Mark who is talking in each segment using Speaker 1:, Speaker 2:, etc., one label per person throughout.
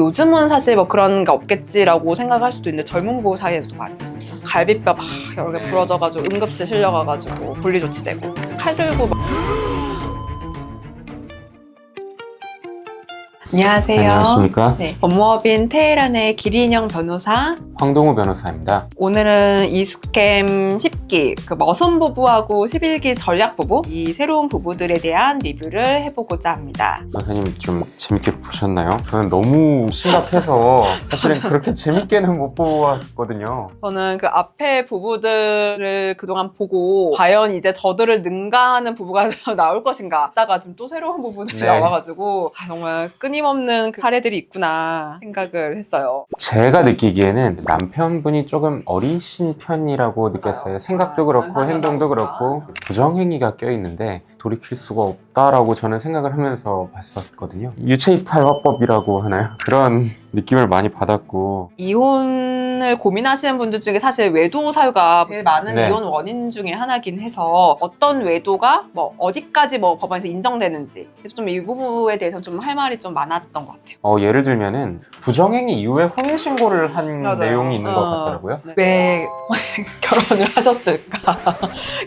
Speaker 1: 요즘은 사실 뭐 그런 게 없겠지라고 생각할 수도 있는데 젊은 부부 사이에서도 많습니다. 갈비뼈 막 여러 개 부러져가지고 응급실 실려가가지고 분리조치되고 칼 들고 막. 안녕하세요.
Speaker 2: 안녕하십니까?
Speaker 1: 네, 법무법인 테헤란의 기린영 변호사.
Speaker 2: 황동우 변호사입니다.
Speaker 1: 오늘은 이스캠 10기, 그 머선 부부하고 11기 전략 부부, 이 새로운 부부들에 대한 리뷰를 해보고자 합니다.
Speaker 2: 변호사님 좀 재밌게 보셨나요? 저는 너무 심각해서 사실은 그렇게 재밌게는 못 보았거든요.
Speaker 1: 저는 그 앞에 부부들을 그동안 보고 과연 이제 저들을 능가하는 부부가 나올 것인가 하다가 지금 또 새로운 부부들이
Speaker 2: 네.
Speaker 1: 나와가지고 정말 끊임없는 그 사례들이 있구나 생각을 했어요.
Speaker 2: 제가 느끼기에는 남편분이 조금 어리신 편이라고 느꼈어요. 생각도 그렇고 행동도 그렇고 부정행위가 껴있는데 돌이킬 수가 없다라고 저는 생각을 하면서 봤었거든요. 유체이탈화법이라고 하나요? 그런 느낌을 많이 받았고,
Speaker 1: 이혼을 고민하시는 분들 중에 사실 외도 사유가 제일 많은
Speaker 2: 네.
Speaker 1: 이혼 원인 중에 하나긴 해서 어떤 외도가 뭐 어디까지 뭐 법원에서 인정되는지 그래서 좀 이 부분에 대해서 좀 할 말이 좀 많았던 것 같아요.
Speaker 2: 예를 들면은 부정행위 이후에 혼인신고를 한
Speaker 1: 맞아요.
Speaker 2: 내용이 있는 것 같더라고요.
Speaker 1: 네. 왜 결혼을 하셨을까?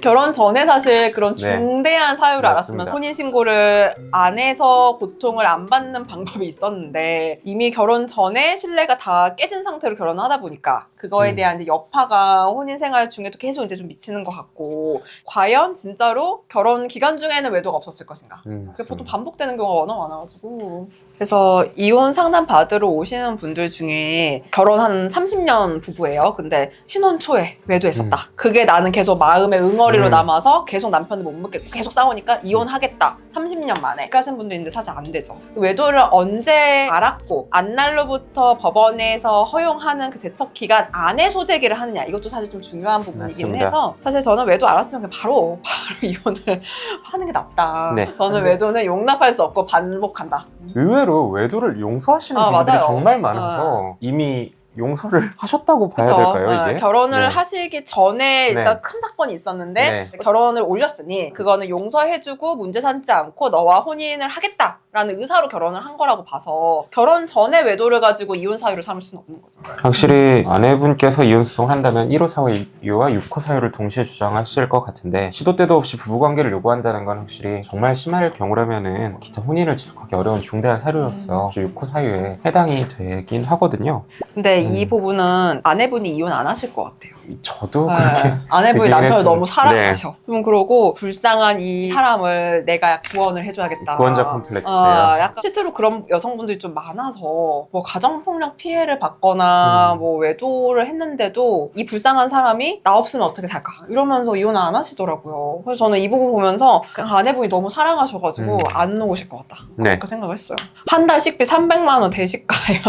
Speaker 1: 결혼 전에 사실 그런
Speaker 2: 네.
Speaker 1: 중대한 사유를
Speaker 2: 맞습니다.
Speaker 1: 알았으면 혼인신고를 안 해서 고통을 안 받는 방법이 있었는데 이미 결혼 전에 신뢰가 다 깨진 상태로 결혼을 하다 보니까 그거에 대한 이제 여파가 혼인 생활 중에도 계속 이제 좀 미치는 것 같고 과연 진짜로 결혼 기간 중에는 외도가 없었을 것인가? 그게 보통 반복되는 경우가 워낙 많아가지고 그래서 이혼 상담 받으러 오시는 분들 중에 결혼 한 30년 부부예요. 근데 신혼 초에 외도했었다. 그게 나는 계속 마음의 응어리로 남아서 계속 남편을 못 먹겠고 계속 싸우니까 이혼하겠다. 30년 만에 이렇게 하시는 분도 있는데 사실 안 되죠. 외도를 언제 알았고 안날로부터 법원에서 허용하는 그 제척 기간 안에 소재기를 하느냐 이것도 사실 좀 중요한 부분이긴
Speaker 2: 맞습니다.
Speaker 1: 해서 사실 저는 외도 알았으면 그냥 바로 이혼을 하는 게 낫다.
Speaker 2: 네.
Speaker 1: 저는 외도는 용납할 수 없고 반복한다.
Speaker 2: 의외로 외도를 용서하시는
Speaker 1: 아,
Speaker 2: 분들이
Speaker 1: 맞아요.
Speaker 2: 정말 많아서 이미 용서를 하셨다고 봐야
Speaker 1: 그쵸?
Speaker 2: 될까요, 이게?
Speaker 1: 결혼을
Speaker 2: 네.
Speaker 1: 하시기 전에 일단
Speaker 2: 네.
Speaker 1: 큰 사건이 있었는데
Speaker 2: 네.
Speaker 1: 결혼을 올렸으니 그거는 용서해주고 문제 삼지 않고 너와 혼인을 하겠다라는 의사로 결혼을 한 거라고 봐서 결혼 전에 외도를 가지고 이혼 사유를 삼을 수는 없는 거죠.
Speaker 2: 확실히 아내분께서 이혼 소송한다면 1호 사유와 6호 사유를 동시에 주장하실 것 같은데 시도 때도 없이 부부관계를 요구한다는 건 확실히 정말 심할 경우라면은 기타 혼인을 지속하기 어려운 중대한 사유로서 6호 사유에 해당이 되긴 하거든요.
Speaker 1: 근데 이 부분은 아내분이 이혼 안 하실 것 같아요.
Speaker 2: 저도 그렇게
Speaker 1: 아내분이
Speaker 2: 얘기는
Speaker 1: 남편을
Speaker 2: 했습니다.
Speaker 1: 너무 사랑하셔. 좀 그러고 불쌍한 이 사람을 내가 구원을 해줘야겠다.
Speaker 2: 구원자 컴플렉스예요.
Speaker 1: 약간 실제로 그런 여성분들이 좀 많아서 뭐 가정폭력 피해를 받거나 뭐 외도를 했는데도 이 불쌍한 사람이 나 없으면 어떻게 살까 이러면서 이혼을 안 하시더라고요. 그래서 저는 이 부분 보면서 그냥 아내분이 너무 사랑하셔가지고 안 놓으실 것 같다.
Speaker 2: 네.
Speaker 1: 그렇게 생각을 했어요. 한 달 식비 300만 원 대식가연.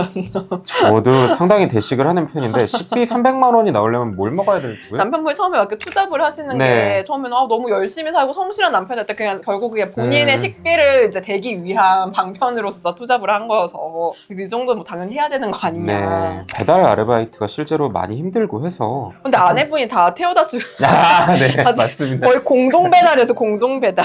Speaker 2: 저도 상당히 대식을 하는 편인데 식비 300만 원이 나오려면 뭘 먹어야 될지
Speaker 1: 남편분이 처음에 이렇게 투잡을 하시는
Speaker 2: 네.
Speaker 1: 게 처음에는 너무 열심히 살고 성실한 남편이었다 그냥 결국 그게 본인의 식비를 이제 대기 위한 방편으로서 투잡을 한 거여서 이 정도는 뭐 당연히 해야 되는 거 아니냐.
Speaker 2: 네. 배달 아르바이트가 실제로 많이 힘들고 해서
Speaker 1: 근데 아내분이 다 태워다 주고
Speaker 2: 네, 맞습니다.
Speaker 1: 거의 공동 배달에서 공동 배달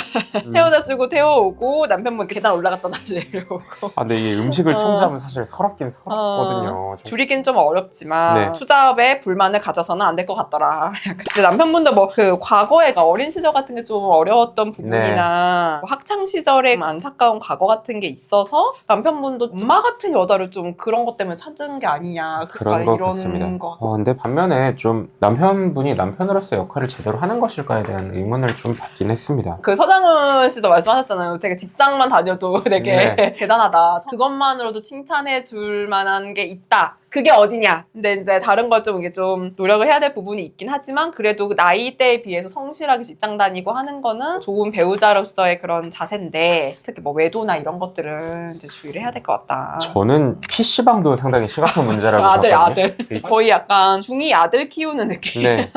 Speaker 1: 태워다 주고 태워오고 남편분 계단 올라갔다 다시 내려오고.
Speaker 2: 근데 이 음식을 통제하면 사실 서럽긴 서럽거든요.
Speaker 1: 줄이긴 좀 어렵지만
Speaker 2: 네.
Speaker 1: 투잡에 불만을 가져서는 안 될 것 같더라. 근데 남편분도 뭐 그 과거에 어린 시절 같은 게 좀 어려웠던 부분이나 뭐 학창 시절에 안타까운 과거 같은 게 있어서 남편분도 엄마 같은 여자를 좀 그런 것 때문에 찾은 게 아니냐.
Speaker 2: 그런 것
Speaker 1: 이런
Speaker 2: 같습니다.
Speaker 1: 거.
Speaker 2: 근데 반면에 좀 남편분이 남편으로서 역할을 제대로 하는 것일까에 대한 의문을 좀 받긴 했습니다.
Speaker 1: 그 서장훈 씨도 말씀하셨잖아요. 되게 직장만 다녀도 되게
Speaker 2: 네.
Speaker 1: 대단하다. 그것만으로도 칭찬해 줄 만한 게 있다. 그게 어디냐. 근데 이제 다른 걸 좀 이게 좀 노력을 해야 될 부분이 있긴 하지만 그래도 나이대에 비해서 성실하게 직장 다니고 하는 거는 좋은 배우자로서의 그런 자세인데 특히 뭐 외도나 이런 것들은 이제 주의를 해야 될 것 같다.
Speaker 2: 저는 PC방도 상당히 심각한 문제라고
Speaker 1: 아들
Speaker 2: 봤거든요.
Speaker 1: 거의 약간 중2 아들 키우는 느낌.
Speaker 2: 네.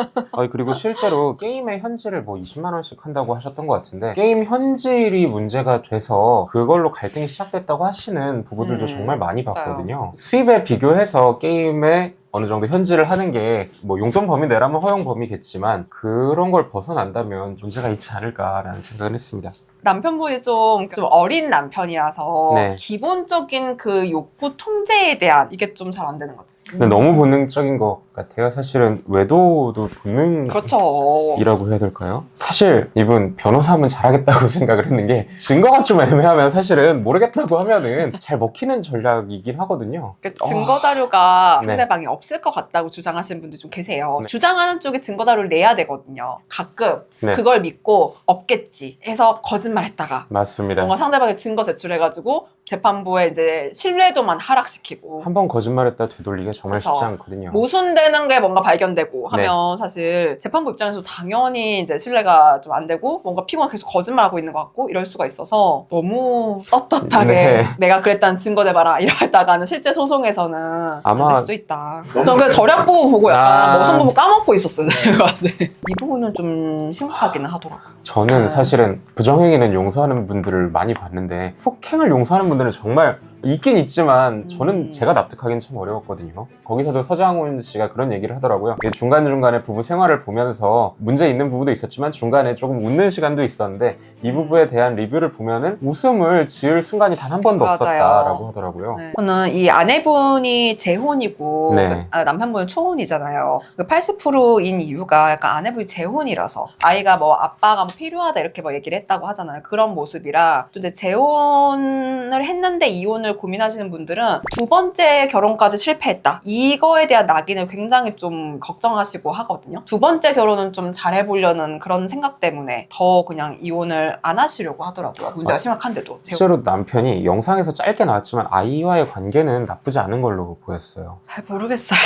Speaker 2: 그리고 실제로 게임의 현질을 뭐 20만 원씩 한다고 하셨던 것 같은데 게임 현질이 문제가 돼서 그걸로 갈등이 시작됐다고 하시는 부부들도 정말 많이 봤거든요. 수입에 비교해서 게임에 어느 정도 현질을 하는 게 뭐 용돈 범위 내라면 허용 범위겠지만 그런 걸 벗어난다면 문제가 있지 않을까라는 생각을 했습니다.
Speaker 1: 남편분이 좀 어린 남편이라서
Speaker 2: 네.
Speaker 1: 기본적인 그 욕구 통제에 대한 이게 좀 잘 안 되는 것 같아요.
Speaker 2: 근데 너무 본능적인 것 같아요. 사실은 외도도 본능이라고
Speaker 1: 그렇죠.
Speaker 2: 해야 될까요? 사실 이분 변호사하면 잘하겠다고 생각을 했는 게 증거가 좀 애매하면 사실은 모르겠다고 하면은 잘 먹히는 전략이긴 하거든요.
Speaker 1: 증거 자료가
Speaker 2: 네.
Speaker 1: 상대방이 없을 것 같다고 주장하시는 분들 좀 계세요. 주장하는 쪽에 증거 자료를 내야 되거든요. 가끔
Speaker 2: 네.
Speaker 1: 그걸 믿고 없겠지 해서 거짓말했다가
Speaker 2: 맞습니다.
Speaker 1: 뭔가 상대방의 증거 제출해가지고 재판부에 이제 신뢰도만 하락시키고
Speaker 2: 한 번 거짓말했다 되돌리기가 정말
Speaker 1: 그쵸.
Speaker 2: 쉽지 않거든요.
Speaker 1: 모순되는 게 뭔가 발견되고
Speaker 2: 네.
Speaker 1: 하면 사실 재판부 입장에서 당연히 이제 신뢰가 좀 안 되고 뭔가 피고가 계속 거짓말하고 있는 것 같고 이럴 수가 있어서 너무 떳떳하게
Speaker 2: 네.
Speaker 1: 내가 그랬다는 증거 내봐라 이러다가는 실제 소송에서는
Speaker 2: 아마-
Speaker 1: 안 될 수도 있다. 저는 그 절약보고 보고 약간 머선 보고 까먹고 있었어요. 사실. 이 부분은 좀 심각하기는 하더라고요.
Speaker 2: 저는 사실은 부정행위는 용서하는 분들을 많이 봤는데 폭행을 용서하는 분들은 정말 있긴 있지만 저는 제가 납득하기는 참 어려웠거든요. 거기서도 서장훈 씨가 그런 얘기를 하더라고요. 중간중간에 부부 생활을 보면서 문제 있는 부분도 있었지만 중간에 조금 웃는 시간도 있었는데 이 부부에 대한 리뷰를 보면은 웃음을 지을 순간이 단 한 번도
Speaker 1: 맞아요.
Speaker 2: 없었다라고 하더라고요.
Speaker 1: 네. 저는 이 아내분이 재혼이고
Speaker 2: 네.
Speaker 1: 남편분은 초혼이잖아요. 그 80%인 이유가 약간 아내분이 재혼이라서 아이가 뭐 아빠가 뭐 필요하다 이렇게 뭐 얘기를 했다고 하잖아요. 그런 모습이라 또 이제 재혼을 했는데 이혼을 고민하시는 분들은 두 번째 결혼까지 실패했다. 이거에 대한 낙인을 굉장히 좀 걱정하시고 하거든요. 두 번째 결혼은 좀 잘해보려는 그런 생각 때문에 더 그냥 이혼을 안 하시려고 하더라고요. 문제가 심각한데도.
Speaker 2: 실제로 남편이 영상에서 짧게 나왔지만 아이와의 관계는 나쁘지 않은 걸로 보였어요.
Speaker 1: 잘 모르겠어요.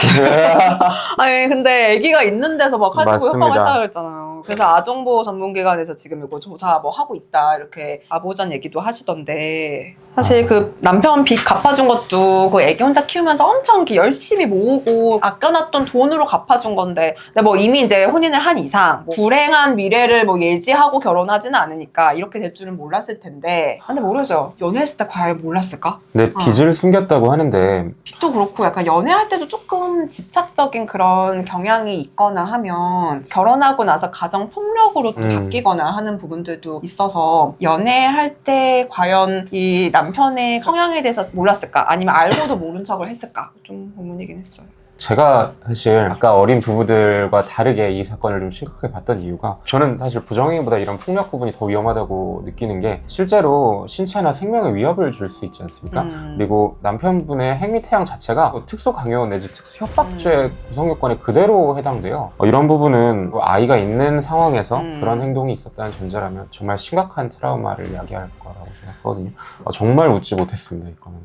Speaker 1: 아니 근데 아기가 있는 데서 막 칼 들고
Speaker 2: 맞습니다.
Speaker 1: 협박했다 그랬잖아요. 그래서 아동보호 전문기관에서 지금 이거 조사 뭐 하고 있다 이렇게 아보전 얘기도 하시던데 사실 그 남편 빚 갚아준 것도 그 애기 혼자 키우면서 엄청 이렇게 열심히 모으고 아껴놨던 돈으로 갚아준 건데 근데 뭐 이미 이제 혼인을 한 이상 뭐 불행한 미래를 뭐 예지하고 결혼하지는 않으니까 이렇게 될 줄은 몰랐을 텐데 근데 모르겠어요. 연애했을 때 과연 몰랐을까?
Speaker 2: 근데 빚을 숨겼다고 하는데
Speaker 1: 빚도 그렇고 약간 연애할 때도 조금 집착적인 그런 경향이 있거나 하면 결혼하고 나서 가정 폭력으로 또 바뀌거나 하는 부분들도 있어서 연애할 때 과연 이 남편의 성향에 대해서 몰랐을까? 아니면 알고도 모른 척을 했을까? 좀 의문이긴 했어요.
Speaker 2: 제가 사실 아까 어린 부부들과 다르게 이 사건을 좀 심각하게 봤던 이유가 저는 사실 부정행위보다 이런 폭력 부분이 더 위험하다고 느끼는 게 실제로 신체나 생명에 위협을 줄 수 있지 않습니까? 그리고 남편분의 행위태양 자체가 특수 강요 내지 특수 협박죄 구성 요건에 그대로 해당돼요. 이런 부분은 아이가 있는 상황에서 그런 행동이 있었다는 전제라면 정말 심각한 트라우마를 야기할 거라고 생각하거든요. 정말 웃지 못했습니다, 이거는.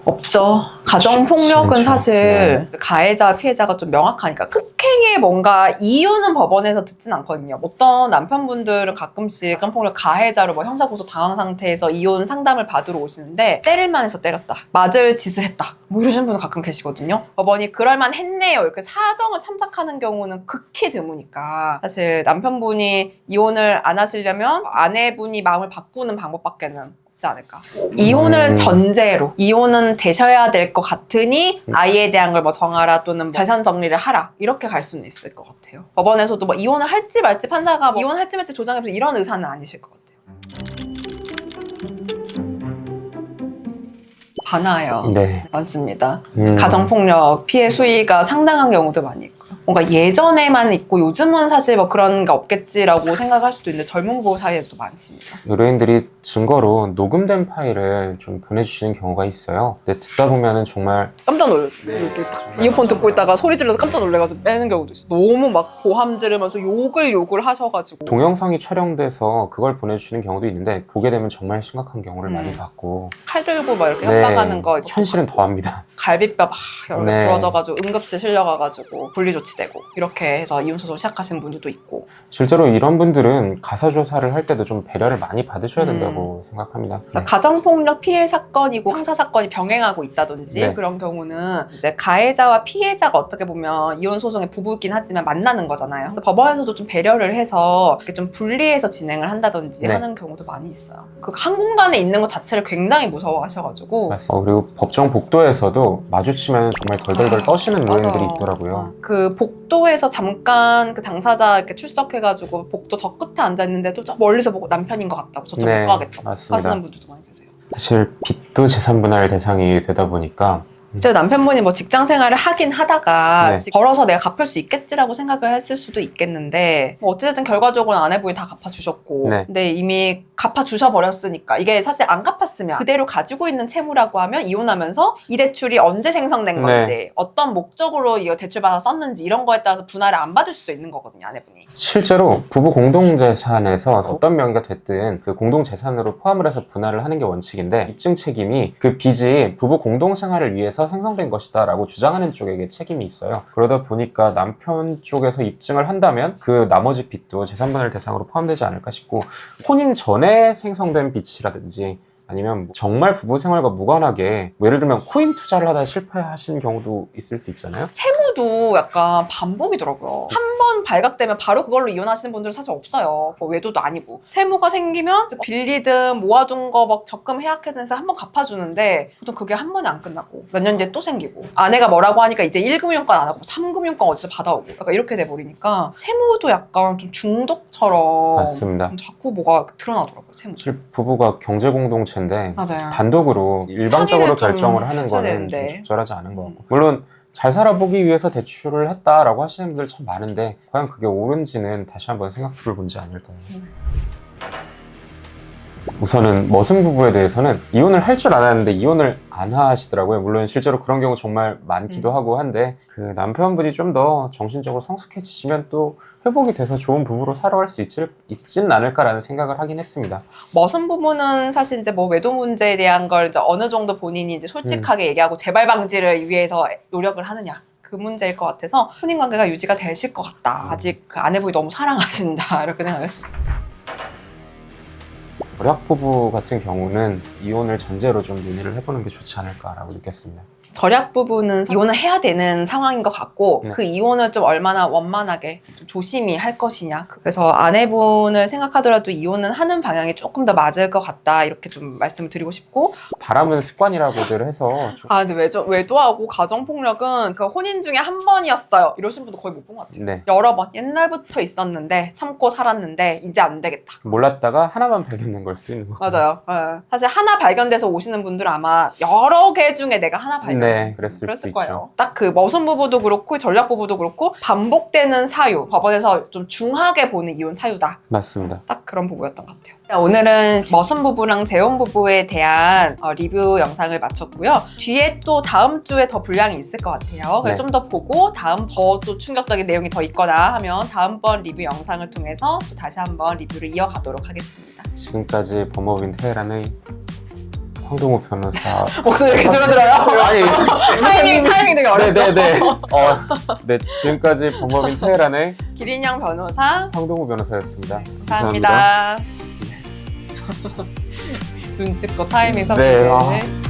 Speaker 1: 없죠. 가정폭력은
Speaker 2: 그치.
Speaker 1: 사실 가해자, 피해자가 좀 명확하니까 극행의 뭔가 이유는 법원에서 듣진 않거든요. 어떤 남편분들은 가끔씩 가정폭력 가해자로 뭐 형사고소 당한 상태에서 이혼 상담을 받으러 오시는데 때릴만 해서 때렸다. 맞을 짓을 했다. 뭐 이러시는 분들 가끔 계시거든요. 법원이 그럴만 했네요. 이렇게 사정을 참작하는 경우는 극히 드무니까 사실 남편분이 이혼을 안 하시려면 아내분이 마음을 바꾸는 방법밖에는 있지 않을까. 이혼을 전제로 이혼은 되셔야 될 것 같으니 아이에 대한 걸 뭐 정하라 또는 재산 정리를 하라 이렇게 갈 수는 있을 것 같아요. 법원에서도 뭐 이혼을 할지 말지 판사가 뭐 이혼할지 말지 조정해서 이런 의사는 아니실 것 같아요. 많아요.
Speaker 2: 네.
Speaker 1: 많습니다. 가정폭력 피해 수위가 상당한 경우도 많이 있고요. 뭔가 예전에만 있고 요즘은 사실 뭐 그런 게 없겠지라고 생각할 수도 있는데 젊은 부부 사이에도 많습니다.
Speaker 2: 의뢰인들이 증거로 녹음된 파일을 좀 보내주시는 경우가 있어요. 근데 듣다 보면은 정말
Speaker 1: 깜짝 놀랐어요. 이렇게 딱 이어폰 듣고 있다가 소리 질러서 깜짝 놀래가지고 빼는 경우도 있어요. 너무 막 고함 지르면서 욕을 하셔가지고.
Speaker 2: 동영상이 촬영돼서 그걸 보내주시는 경우도 있는데 보게 되면 정말 심각한 경우를 많이 봤고
Speaker 1: 칼 들고 막 이렇게 협박하는 거.
Speaker 2: 현실은 더합니다.
Speaker 1: 갈비뼈 막 여러 개
Speaker 2: 네.
Speaker 1: 부러져가지고 응급실 실려가가지고 분리조치되고 이렇게 해서 이혼소송 시작하신 분들도 있고.
Speaker 2: 실제로 이런 분들은 가사조사를 할 때도 좀 배려를 많이 받으셔야 된다고 생각합니다.
Speaker 1: 그래서 가정폭력 피해 사건이고 형사사건이 병행하고 있다든지
Speaker 2: 네.
Speaker 1: 그런 경우는 이제 가해자와 피해자가 어떻게 보면 이혼소송의 부부이긴 하지만 만나는 거잖아요. 그래서 법원에서도 좀 배려를 해서 이렇게 좀 분리해서 진행을 한다든지
Speaker 2: 네.
Speaker 1: 하는 경우도 많이 있어요. 그 한 공간에 있는 것 자체를 굉장히 무서워하셔가지고
Speaker 2: 그리고 법정 복도에서도 마주치면 정말 덜덜덜 떠시는
Speaker 1: 맞아.
Speaker 2: 의뢰인들이 있더라고요.
Speaker 1: 그 복도에서 잠깐 그 당사자 이렇게 출석해가지고 복도 저 끝에 앉아있는데도 저 멀리서 보고 남편인 것 같다고 저쪽
Speaker 2: 네,
Speaker 1: 못 가겠다고
Speaker 2: 맞습니다.
Speaker 1: 하시는 분들도 많이 계세요.
Speaker 2: 사실 빚도 재산분할 대상이 되다 보니까
Speaker 1: 제 남편분이 뭐 직장 생활을 하긴 하다가
Speaker 2: 네.
Speaker 1: 벌어서 내가 갚을 수 있겠지라고 생각을 했을 수도 있겠는데 뭐 어쨌든 결과적으로는 아내분이 다 갚아주셨고
Speaker 2: 네.
Speaker 1: 근데 이미 갚아주셔버렸으니까 이게 사실 안 갚았으면 그대로 가지고 있는 채무라고 하면 이혼하면서 이 대출이 언제 생성된 건지
Speaker 2: 네.
Speaker 1: 어떤 목적으로 이거 대출 받아 썼는지 이런 거에 따라서 분할을 안 받을 수도 있는 거거든요, 아내분이.
Speaker 2: 실제로 부부 공동재산에서 어떤 명의가 됐든 그 공동재산으로 포함을 해서 분할을 하는 게 원칙인데 입증 책임이 그 빚이 부부 공동생활을 위해서 생성된 것이다 라고 주장하는 쪽에게 책임이 있어요. 그러다 보니까 남편 쪽에서 입증을 한다면 그 나머지 빚도 재산분할 대상으로 포함되지 않을까 싶고 혼인 전에 생성된 빚이라든지 아니면 정말 부부 생활과 무관하게 뭐 예를 들면 코인 투자를 하다 실패하신 경우도 있을 수 있잖아요.
Speaker 1: 채무도 약간 반복이더라고요. 한 번 발각되면 바로 그걸로 이혼하시는 분들은 사실 없어요. 뭐 외도도 아니고. 채무가 생기면 빌리든 모아둔 거 막 적금 해약해든 해서 한 번 갚아주는데 보통 그게 한 번에 안 끝나고 몇 년 뒤에 또 생기고 아내가 뭐라고 하니까 이제 1금융권 안 하고 3금융권 어디서 받아오고 약간 이렇게 돼버리니까 채무도 약간 좀 중독처럼
Speaker 2: 맞습니다.
Speaker 1: 자꾸 뭐가 드러나더라고요, 채무.
Speaker 2: 사실 부부가 경제 공동체인데
Speaker 1: 맞아요.
Speaker 2: 단독으로 일방적으로
Speaker 1: 상의를 좀
Speaker 2: 결정을 하는
Speaker 1: 하셔야
Speaker 2: 거는 좀
Speaker 1: 되는데.
Speaker 2: 적절하지 않은 것 같고 물론 잘 살아보기 위해서 대출을 했다라고 하시는 분들 참 많은데 과연 그게 옳은지는 다시 한번 생각해볼 문제 아닐까요? 우선은 머슴 부부에 대해서는 이혼을 할 줄 알았는데 이혼을 안 하시더라고요. 물론 실제로 그런 경우 정말 많기도 하고 한데 그 남편분이 좀 더 정신적으로 성숙해지시면 또 회복이 돼서 좋은 부부로 살아갈 수 있진 않을까라는 생각을 하긴 했습니다.
Speaker 1: 머슴 부부는 사실 이제 뭐 외도 문제에 대한 걸 이제 어느 정도 본인이 이제 솔직하게 얘기하고 재발 방지를 위해서 노력을 하느냐. 그 문제일 것 같아서 혼인 관계가 유지가 되실 것 같다. 아직 그 아내분이 너무 사랑하신다. 이렇게 생각했습니다.
Speaker 2: 절약 부부 같은 경우는 이혼을 전제로 좀 논의를 해보는 게 좋지 않을까라고 느꼈습니다.
Speaker 1: 절약 부부는 이혼을 해야 되는 상황인 것 같고
Speaker 2: 네.
Speaker 1: 그 이혼을 좀 얼마나 원만하게 좀 조심히 할 것이냐. 그래서 아내분을 생각하더라도 이혼은 하는 방향이 조금 더 맞을 것 같다. 이렇게 좀 말씀을 드리고 싶고
Speaker 2: 바람은 습관이라고들 해서 좀
Speaker 1: 근데 외도하고 가정폭력은 그 혼인 중에 한 번이었어요. 이러신 분도 거의 못 본 것 같아요.
Speaker 2: 네.
Speaker 1: 여러 번 옛날부터 있었는데 참고 살았는데 이제 안 되겠다.
Speaker 2: 몰랐다가 하나만 발견된 걸 수도 있는 거고.
Speaker 1: 맞아요. 네. 사실 하나 발견돼서 오시는 분들은 아마 여러 개 중에 내가 하나 발견.
Speaker 2: 네, 그랬을 수
Speaker 1: 거예요. 딱 그 머슴 부부도 그렇고 전략 부부도 그렇고 반복되는 사유. 법원에서 좀 중하게 보는 이혼 사유다.
Speaker 2: 맞습니다.
Speaker 1: 딱 그런 부부였던 것 같아요. 오늘은 머슴 부부랑 재혼 부부에 대한 리뷰 영상을 마쳤고요. 뒤에 또 다음 주에 더 분량이 있을 것 같아요. 그래서
Speaker 2: 네.
Speaker 1: 좀 더 보고 다음 더 또 충격적인 내용이 더 있거나 하면 다음번 리뷰 영상을 통해서 또 다시 한번 리뷰를 이어가도록 하겠습니다.
Speaker 2: 지금까지 법무법인 테헤란의 황동우 변호사
Speaker 1: 목소리 이렇게 줄어들어요?
Speaker 2: 아니
Speaker 1: 타이밍 되게 어렵죠?
Speaker 2: 네네네 네 지금까지 법무법인 테헤란의
Speaker 1: 기린양 변호사
Speaker 2: 황동우 변호사였습니다.
Speaker 1: 감사합니다. 눈치껏 타이밍
Speaker 2: 네,
Speaker 1: 선택을.